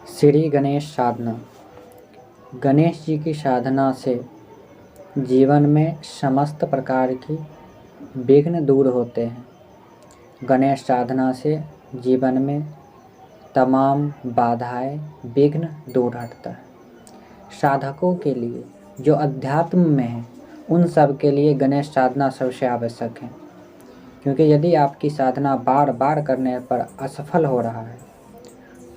श्री गणेश साधना। गणेश जी की साधना से जीवन में समस्त प्रकार की विघ्न दूर होते हैं। गणेश साधना से जीवन में तमाम बाधाएं विघ्न दूर हटता है। साधकों के लिए जो अध्यात्म में है उन सब के लिए गणेश साधना सबसे आवश्यक है, क्योंकि यदि आपकी साधना बार बार करने पर असफल हो रहा है,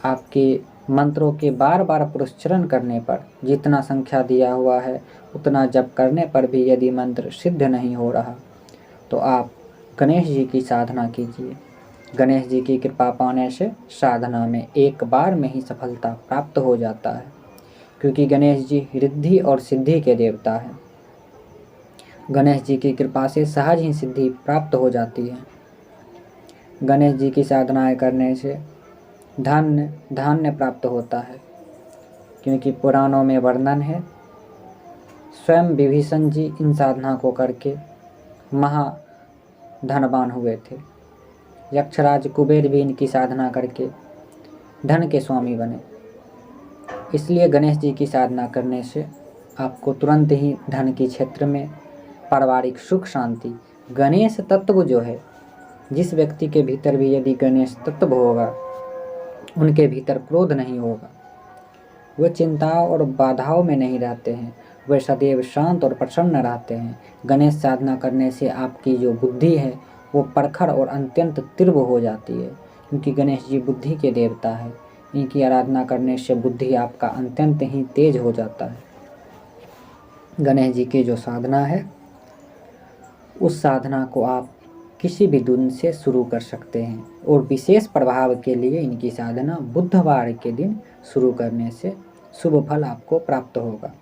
आपके मंत्रों के बार बार पुरस्चरण करने पर जितना संख्या दिया हुआ है उतना जप करने पर भी यदि मंत्र सिद्ध नहीं हो रहा, तो आप गणेश जी की साधना कीजिए। गणेश जी की कृपा पाने से साधना में एक बार में ही सफलता प्राप्त हो जाता है, क्योंकि गणेश जी रिद्धि और सिद्धि के देवता हैं। गणेश जी की कृपा से सहज ही सिद्धि प्राप्त हो जाती है। गणेश जी की साधनाएं करने से धान्य प्राप्त होता है, क्योंकि पुराणों में वर्णन है, स्वयं विभीषण जी इन साधना को करके धनवान हुए थे। यक्षराज कुबेर भी इनकी साधना करके धन के स्वामी बने। इसलिए गणेश जी की साधना करने से आपको तुरंत ही धन के क्षेत्र में पारिवारिक सुख शांति, गणेश तत्व जो है, जिस व्यक्ति के भीतर भी यदि गणेश तत्व होगा उनके भीतर क्रोध नहीं होगा, वे चिंताओं और बाधाओं में नहीं रहते हैं, वे सदैव शांत और प्रसन्न रहते हैं। गणेश साधना करने से आपकी जो बुद्धि है वो प्रखर और अत्यंत तीव्र हो जाती है, क्योंकि गणेश जी बुद्धि के देवता है। इनकी आराधना करने से बुद्धि आपका अत्यंत ही तेज हो जाता है। गणेश जी की जो साधना है उस साधना को आप किसी भी दिन से शुरू कर सकते हैं, और विशेष प्रभाव के लिए इनकी साधना बुधवार के दिन शुरू करने से शुभ फल आपको प्राप्त होगा।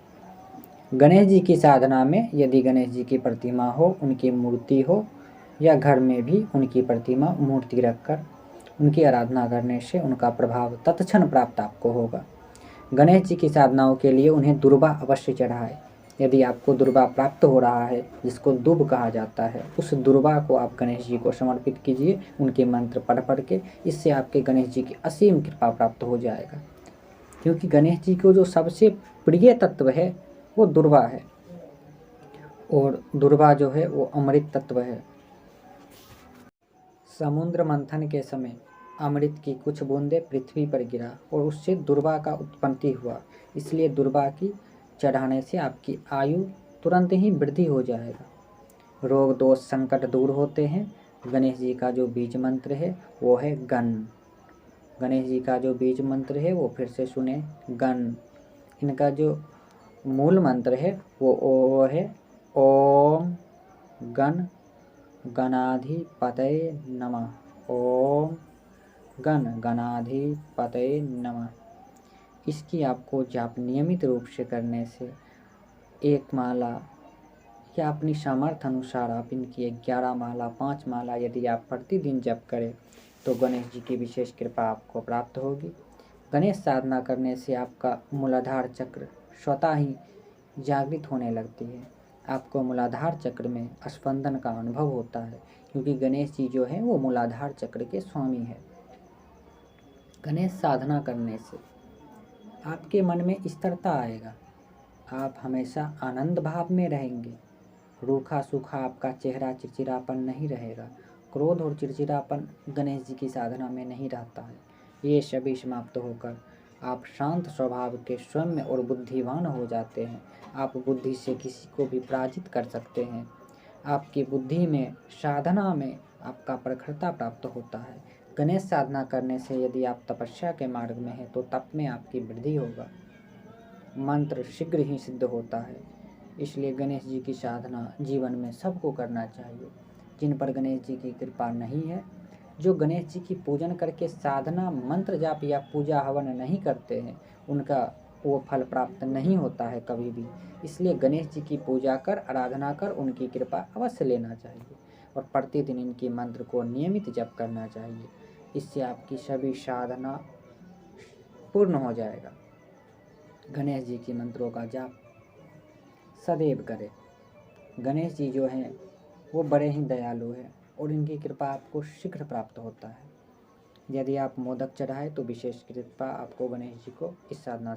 गणेश जी की साधना में यदि गणेश जी की प्रतिमा हो, उनकी मूर्ति हो, या घर में भी उनकी प्रतिमा मूर्ति रखकर उनकी आराधना करने से उनका प्रभाव तत्क्षण प्राप्त आपको होगा। गणेश जी की साधनाओं के लिए उन्हें दुर्वा अवश्य चढ़ाए। यदि आपको दुर्वा प्राप्त हो रहा है, जिसको दुब कहा जाता है, उस दुर्वा को आप गणेश जी को समर्पित कीजिए, उनके मंत्र पढ़ के। इससे आपके गणेश जी की असीम कृपा प्राप्त हो जाएगा, क्योंकि गणेश जी को जो सबसे प्रिय तत्व है वो दुर्वा है, और दुर्वा जो है वो अमृत तत्व है। समुद्र मंथन के समय अमृत की कुछ बूंदें पृथ्वी पर गिरा और उससे दुर्वा का उत्पत्ति हुआ। इसलिए दुर्वा की चढ़ाने से आपकी आयु तुरंत ही वृद्धि हो जाएगा, रोग दोष संकट दूर होते हैं। गणेश जी का जो बीज मंत्र है वो है गण। गणेश जी का जो बीज मंत्र है वो फिर से सुने, गण। इनका जो मूल मंत्र है वो है ओम गण गणाधिपतये नमः। ओम गण गणाधिपतये नमः। इसकी आपको जाप नियमित रूप से करने से एक माला या अपनी सामर्थ्य अनुसार आप इनकी 11 माला 5 माला यदि आप प्रतिदिन जप करें तो गणेश जी की विशेष कृपा आपको प्राप्त होगी। गणेश साधना करने से आपका मूलाधार चक्र स्वतः ही जागृत होने लगती है। आपको मूलाधार चक्र में स्पंदन का अनुभव होता है, क्योंकि गणेश जी जो है वो मूलाधार चक्र के स्वामी है। गणेश साधना करने से आपके मन में स्थिरता आएगा, आप हमेशा आनंद भाव में रहेंगे। रूखा सूखा आपका चेहरा चिड़चिड़ापन नहीं रहेगा। क्रोध और चिड़चिड़ापन गणेश जी की साधना में नहीं रहता है। ये सभी समाप्त होकर आप शांत स्वभाव के स्वयं और बुद्धिवान हो जाते हैं। आप बुद्धि से किसी को भी पराजित कर सकते हैं। आपकी बुद्धि में, साधना में आपका प्रखरता प्राप्त होता है। गणेश साधना करने से यदि आप तपस्या के मार्ग में हैं तो तप में आपकी वृद्धि होगा, मंत्र शीघ्र ही सिद्ध होता है। इसलिए गणेश जी की साधना जीवन में सबको करना चाहिए। जिन पर गणेश जी की कृपा नहीं है, जो गणेश जी की पूजन करके साधना मंत्र जाप या पूजा हवन नहीं करते हैं, उनका वो फल प्राप्त नहीं होता है कभी भी। इसलिए गणेश जी की पूजा कर, आराधना कर, उनकी कृपा अवश्य लेना चाहिए, और प्रतिदिन इनकी मंत्र को नियमित जप करना चाहिए। इससे आपकी सभी साधना पूर्ण हो जाएगा। गणेश जी की मंत्रों का जाप सदैव करें। गणेश जी जो हैं वो बड़े ही दयालु हैं, और इनकी कृपा आपको शीघ्र प्राप्त होता है। यदि आप मोदक चढ़ाए तो विशेष कृपा आपको गणेश जी को इस साधना